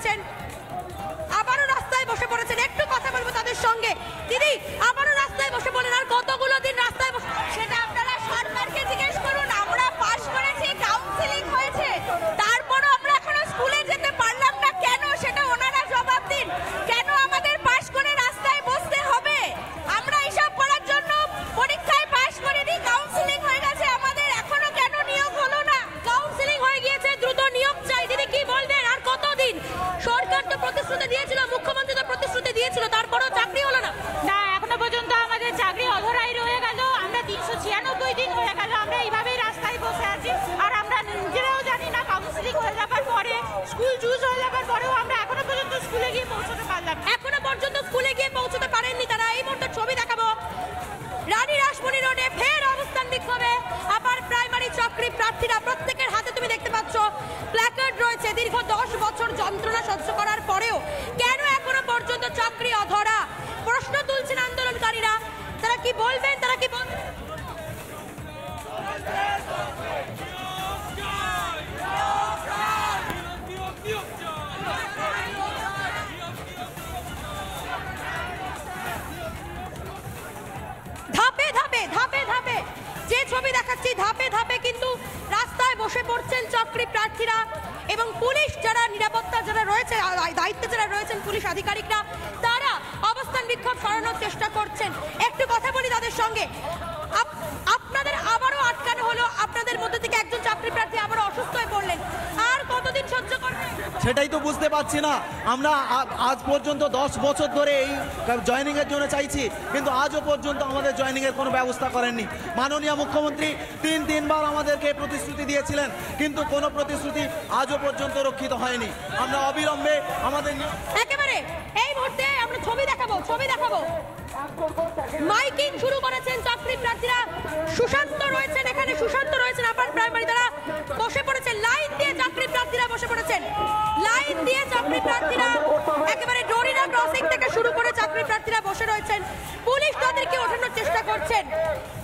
পড়েছেন, আবারও রাস্তায় বসে পড়েছেন। একটু কথা বলবো তাদের সঙ্গে। দিদি, আবারও রাস্তায় বসে পড়লেন, আর কতগুলো দিন রাস্তায় বসে? সেটা আপনারা সরকারকে জিজ্ঞেস করুন। আমরা পাশ করেছি, কাউন্সিলিং হয়েছে, তারপরও আমরা এখনো স্কুলে যেতে পারলাম না কেন? সেটা ওনারা জবাব দিন। কেন আমাদের পাশ করে রাস্তায় বসতে হবে? আমরা এইসব করার জন্য পরীক্ষায় পাশ করিনি, কাউন্সিলিং হয়ে গেছে আমাদের, এখনো কেন নিয়োগ হলো না? কাউন্সিলিং হয়ে গিয়েছে, দ্রুত নিয়োগ চাই। দিদি কি বলবেন? আর কতদিন? সরকার তো প্রতিশ্রুতি দিয়েছিল, মুখ্যমন্ত্রী তো প্রতিশ্রুতি দিয়েছিল, তারপরও চাকরি হলো না। না, এখনো পর্যন্ত আমাদের চাকরি অধরাই রয়ে গেল। আমরা 396 দিন হয়ে গেল আমরা এইভাবেই রাস্তায় বসে আছি। আর আমরা নিজেরাও জানি না, কাউন্সিলিং হয়ে যাবার পরে, স্কুল চুজ হয়ে যাবার পরেও আমরা এখনো পর্যন্ত স্কুলে গিয়ে পৌঁছতে পারলাম। এখনো পর্যন্ত স্কুলে গিয়ে পৌঁছতে পারেননি তারা। এই মুহূর্তে ছবি দেখাবো, রানী রাসমণি রোডে ফের অবস্থান বিক্ষোভে আপার প্রাইমারি চাকরি প্রার্থীরা। প্রত্যেকের হাতে তুমি দেখতে পাচ্ছ প্ল্যাকার্ড রয়েছে। দীর্ঘ 10 বছর যন্ত্রণা সহ্য করার পরেও কেন এখনো পর্যন্ত চাকরি অধরা? প্রশ্ন তুলছেন আন্দোলনকারীরা। তারা কি বলবেন? তারা কি বলবেন? ধাপে ধাপে ধাপে ধাপে যে ছবি দেখাচ্ছি, ধাপে ধাপে কিন্তু রাস্তায় বসে পড়ছেন চাকরি প্রার্থীরা এবং পুলিশ যারা, নিরাপত্তা যারা রয়েছে, দায়িত্বে যারা রয়েছেন পুলিশ আধিকারিকরা, তারা অবস্থান বিক্ষোভ সরানোর চেষ্টা করছেন। একটু কথা বলি তাদের সঙ্গে। আপনাদের আবারও আটকানো হলো, আপনাদের মধ্যে থেকে একজন চাকরি প্রার্থী আবারও অসুস্থ হয়ে পড়লেন। আর কতদিন সহ্য করবেন? সেটাই তো বুঝতে পারছি না। আমরা আজ পর্যন্ত 10 বছর ধরে এই জয়েনিং এর জন্য চাইছি, কিন্তু আজও পর্যন্ত আমাদের জয়েনিং এর কোনো ব্যবস্থা করেননি। মাননীয় মুখ্যমন্ত্রী তিনবার আমাদেরকে প্রতিশ্রুতি দিয়েছিলেন, কিন্তু কোনো প্রতিশ্রুতি আজও পর্যন্ত রক্ষিত হয়নি। আমরা অবিলম্বে আমাদের একেবারে এই মুহূর্তে আমরা ছবি দেখাবো, ছবি দেখাবো। মাইকিং শুরু করেছেন চাকরি প্রার্থীরা। সুশান্ত রয়েছেন এখানে, সুশান্ত রয়েছেন আপার প্রাইমারি, তারা বসে পড়েছেন লাইন দিয়ে। চাকরি প্রার্থীরা বসে পড়েছেন লাইন দিয়ে। চাকরি প্রার্থীরা একেবারে ডোরিনা ক্রসিং থেকে শুরু করে চাকরি প্রার্থীরা বসে রয়েছেন। পুলিশ তাদেরকে ওঠানোর চেষ্টা করছেন,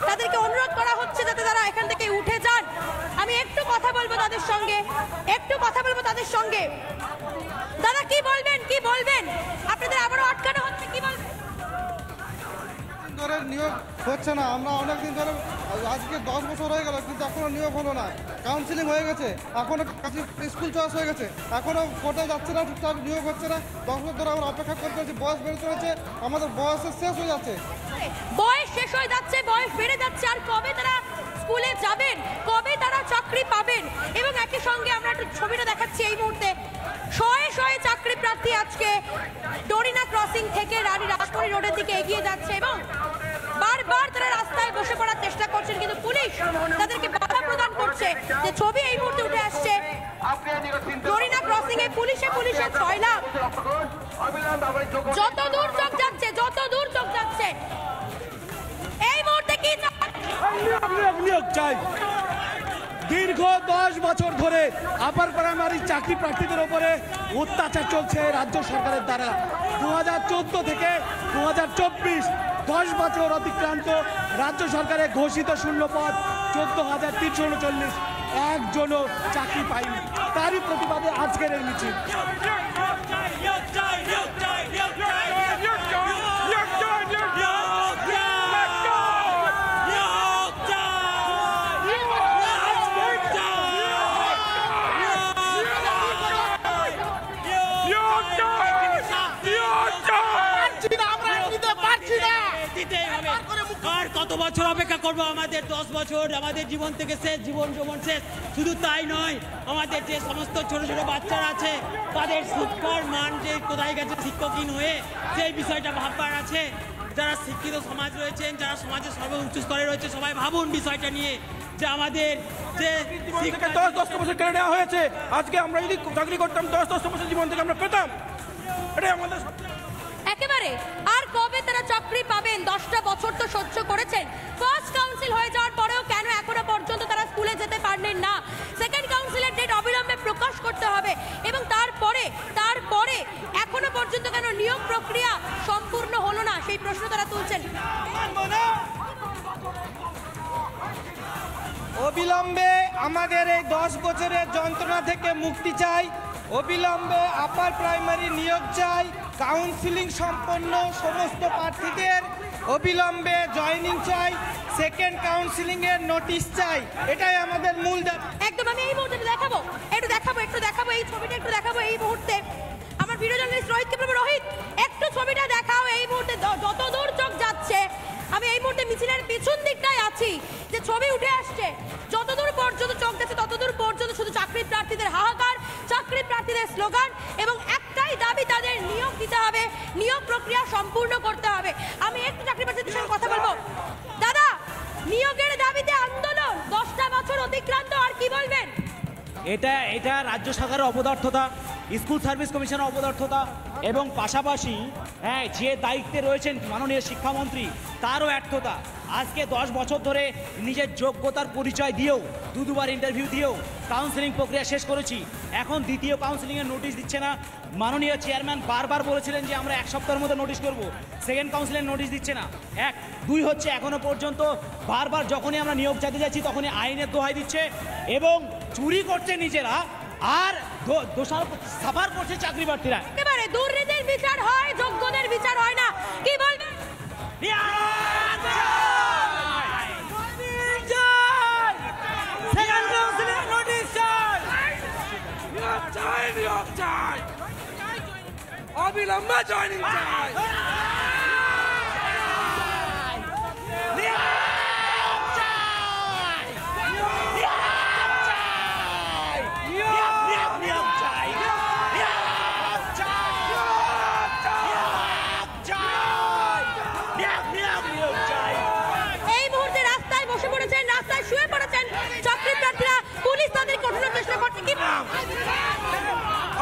তাদেরকে অনুরোধ করা হচ্ছে যাতে তারা এখান থেকে উঠে যান। আমি একটু কথা বলবো তাদের সঙ্গে, একটু কথা বলবো তাদের সঙ্গে। দাদা কি বলবেন? কি বলবেন? আপনাদের আবারও আটকানো হচ্ছে, কি বলবেন? ধরে নিয়োগ হচ্ছে না। আমরা অনেকদিন ধরে, আজকে 10 বছর হয়ে গেল, কিন্তু এখনো নিয়োগ হলো না। কাউন্সিলিং হয়ে গেছে, এখনো স্কুল চয়েস হয়ে গেছে, এখনো কোর্টে যাচ্ছে না, ঠিকঠাক নিয়োগ হচ্ছে না। 10 বছর ধরে আমরা অপেক্ষা করতে হচ্ছে। বয়স বেড়ে চলেছে, আমাদের বয়স শেষ হয়ে যাচ্ছে। বয়স শেষ হয়ে যাচ্ছে, বয়স বেড়ে যাচ্ছে। আর কবে তারা স্কুলে যাবেন? কবে তারা চাকরি পাবেন? এবং একই সঙ্গে আমরা একটু ছবিটা দেখাচ্ছি এই মুহূর্তে। শয়ে শয়ে চাকরি প্রার্থী আজকে ডোরিনা ক্রসিং থেকে রানী রাসমণি রোডের দিকে এগিয়ে যাচ্ছে এবং বারবার তারা রাস্তায় বসে পড়ার চেষ্টা করছেন, কিন্তু পুলিশ তাদেরকে বাধা প্রদান করছে। যে ছবি এই মুহূর্তে উঠে আসছে, ডোরিনা ক্রসিং এ পুলিশে ছয়লা। যত দূর চোখ যাচ্ছে, যত দূর চোখ যাচ্ছে, এই মুহূর্তে কি নিয়োগ চাই। দীর্ঘ 10 বছর ধরে আপার প্রাইমারি চাকরি প্রার্থীদের উপরে অত্যাচার চলছে রাজ্য সরকারের দ্বারা। 2014 থেকে 2024 10 বছর অতিক্রান্ত, রাজ্য সরকারের ঘোষিত শূন্যপদ 14,339, একজনও চাকরি পায়নি। তারই প্রতিবাদে আজকের এই মিছিল। আর কত বছর অপেক্ষা করবো? আমাদের 10 বছর আমাদের জীবন থেকে শেষ, জীবন শেষ। শুধু তাই নয়, আমাদের যে সমস্ত ছোট ছোট বাচ্চারা আছে তাদের শিক্ষার মান যে কোথায় গেছে শিক্ষকহীন হয়ে, সেই বিষয়টা ভাববার আছে। যারা শিক্ষিত সমাজ রয়েছেন, যারা সমাজের সর্বোচ্চ স্তরে রয়েছে, সবাই ভাবুন বিষয়টা নিয়ে যে আমাদের যে 10 বছর কেড়ে নেওয়া হয়েছে। আজকে আমরা যদি চাকরি করতাম 10 বছর জীবন থেকে আমরা পেতাম, এটাই আমাদের একেবারে। আর কবে তারা চাকরি পাবেন? 10টা বছর তো সহ্য করেছেন। ফার্স্ট কাউন্সিল হয়ে যাওয়ার পরেও কেন এখনো পর্যন্ত তারা স্কুলে যেতে পারলেন না? সেকেন্ড কাউন্সিলের ডেট অবিলম্বে প্রকাশ করতে হবে এবং তারপরে এখনো পর্যন্ত কেন নিয়োগ প্রক্রিয়া সম্পূর্ণ হলো না, সেই প্রশ্ন তারা তুলছেন। অবিলম্বে আমাদের এই 10 বছরের যন্ত্রণা থেকে মুক্তি চাই, অবিলম্বে আপার প্রাইমারি নিয়োগ চাই, কাউন্সিলিং সম্পন্ন সমস্ত প্রার্থীদের অবিলম্বে জয়েনিং চাই, সেকেন্ড কাউন্সিলিং এর নোটিশ চাই, এটাই আমাদের মূল দাবি। একদম আমি এই মুহূর্তে দেখাবো এই ছবিটা একটু দেখাবো এই মুহূর্তে। আমার ভিডিও জার্নালিস্ট রোহিতকে বলবো, রোহিত একটু ছবিটা দেখাও এই মুহূর্তে যত দূর চোখ যাচ্ছে। আমি এই মুহূর্তে মিছিলের পিছন দিকটাই আছি, যে ছবি উঠে আসছে, যতদূর পর্যন্ত চোখ যাচ্ছে ততদূর পর্যন্ত শুধু চাকরি প্রার্থীদের হাহাকার, চাকরি প্রার্থীদের স্লোগান এবং একটাই দাবি, তাদের নিয়োগ দিতে হবে, নিয়োগ প্রক্রিয়া সম্পূর্ণ করতে হবে। আমি একটু চাকরি প্রার্থীদের সঙ্গে কথা বলবো। দাদা, নিয়োগের দাবিতে আন্দোলন 10টা বছর অতিক্রান্ত, আর কি বলবেন? এটা রাজ্য সরকারের অপদার্থতা, স্কুল সার্ভিস কমিশনের অপদার্থতা এবং পাশাপাশি যে দায়িত্বে রয়েছেন মাননীয় শিক্ষামন্ত্রী তারও ব্যর্থতা। আজকে 10 বছর ধরে নিজের যোগ্যতার পরিচয় দিয়েও দুবার ইন্টারভিউ দিয়েও কাউন্সেলিং প্রক্রিয়া শেষ করেছি, এখন দ্বিতীয় কাউন্সেলিংয়ের নোটিশ দিচ্ছে না। মাননীয় চেয়ারম্যান বারবার বলেছিলেন যে আমরা 1 সপ্তাহের মধ্যে নোটিশ করব, সেকেন্ড কাউন্সিলের নোটিশ দিচ্ছে না। 1 2 হচ্ছে এখনো পর্যন্ত বারবার যখনই আমরা নিয়োগ চাইতে যাচ্ছি তখনই আইনের দোহাই দিচ্ছে এবং চুরি করছে নিজেরা, আর দোষারোপ সাফার করছে চাকরি প্রার্থীরা। একেবারে দুর্নীতির বিচার হয়, যোগ্যদের বিচার হয় না, কি বলবেন? অবিলম্বে জয়েনিং চাই। এই মুহূর্তে রাস্তায় বসে পড়েছেন, রাস্তায় শুয়ে পড়েছেন চাকরি প্রার্থীরা, পুলিশ তাদেরকে ওঠানোর চেষ্টা করছে। কি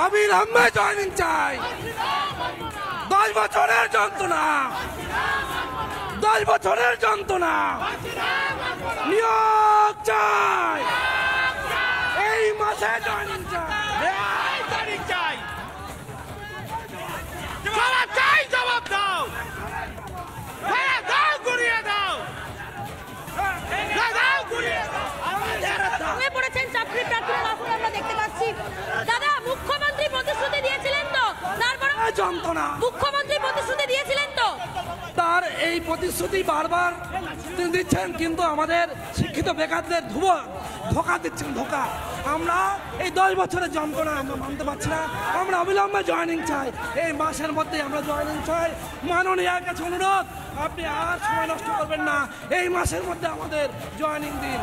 অবিলম্বে জয়েনিং চাই। 10 বছরের যন্ত্রণা, 10 বছরের যন্ত্রণা, নিয়োগ চাই, এই মাসে জয়েনিং চাই, জবাব চাই, জবাব দাও, দাও ঘুরিয়ে দাও, দাও ঘুরিয়ে দাও। শুয়ে পড়েছেন চাকরি প্রার্থীরা, রাস্তায় আমরা দেখতে পাচ্ছি। দাদা, মুখ্যমন্ত্রী প্রতিশ্রুতি দিয়েছিলেন তো, তারপরে যন্ত্রণা, মুখ্যমন্ত্রী প্রতিশ্রুতি দিয়েছিলেন তো, তার এই প্রতিশ্রুতি বারবার তিনি দিচ্ছেন, কিন্তু আমাদের শিক্ষিত বেকারদের ধোকা দিচ্ছেন, ধোকা। আমরা এই 10 বছরের যন্ত্রণা আমরা মানতে পারছি না, আমরা অবিলম্বে জয়েনিং চাই, এই মাসের মধ্যে আমরা জয়েনিং চাই। মাননীয় কাছে অনুরোধ, আপনি আর সময় নষ্ট করবেন না, এই মাসের মধ্যে আমাদের জয়েনিং দিন।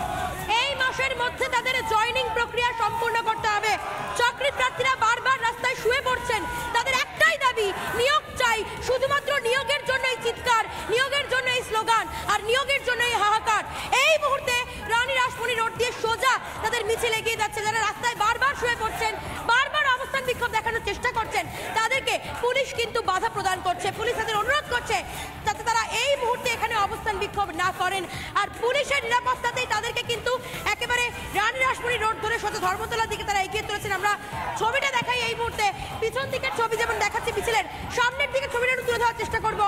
এই মাসের মধ্যে তাদের জয়েনিং প্রক্রিয়া সম্পূর্ণ করতে হবে। চাকরি প্রার্থীরা বারবার রাস্তায় শুয়ে পড়ছেন, তাদের একটাই দাবি, নিয়োগ চাই। শুধুমাত্র নিয়োগের জন্য এই চিৎকার, নিয়োগের জন্য এই স্লোগান, আর নিয়োগের জন্য এই হাহাকার। এই মুহূর্তে রানী রাসমণি রোড দিয়ে সোজা তাদের মিছিল এগিয়ে যাচ্ছে। যারা রাস্তায় বারবার শুয়ে পড়ছেন, বারবার অবস্থান বিক্ষোভ দেখানোর চেষ্টা করছেন, তাদেরকে পুলিশ কিন্তু বাধা প্রদান করছে। পুলিশ তাদের অনুরোধ করছে যাতে তারা এই মুহূর্তে এখানে অবস্থান বিক্ষোভ না করেন, আর পুলিশের নিরাপত্তাতেই তাদেরকে কিন্তু একেবারে রানী রাসমণি রোড ধরে সোজা ধর্মতলার দিকে তারা এগিয়ে চলেছেন। আমরা ছবিটা দেখাই এই মুহূর্তে, পিছন দিকের ছবি যেমন দেখাচ্ছি মিছিলের, সামনের দিকে ছবিটা একটু তুলে ধরার চেষ্টা করবো।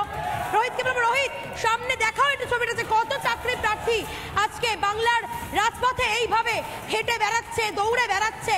রোহিতকে বলবো, রোহিত সামনে দেখাও একটু ছবিটা, যে কত চাকরি প্রার্থী আজকে বাংলার রাজপথে এইভাবে হেঁটে বেড়াচ্ছে, দৌড়ে বেড়াচ্ছে।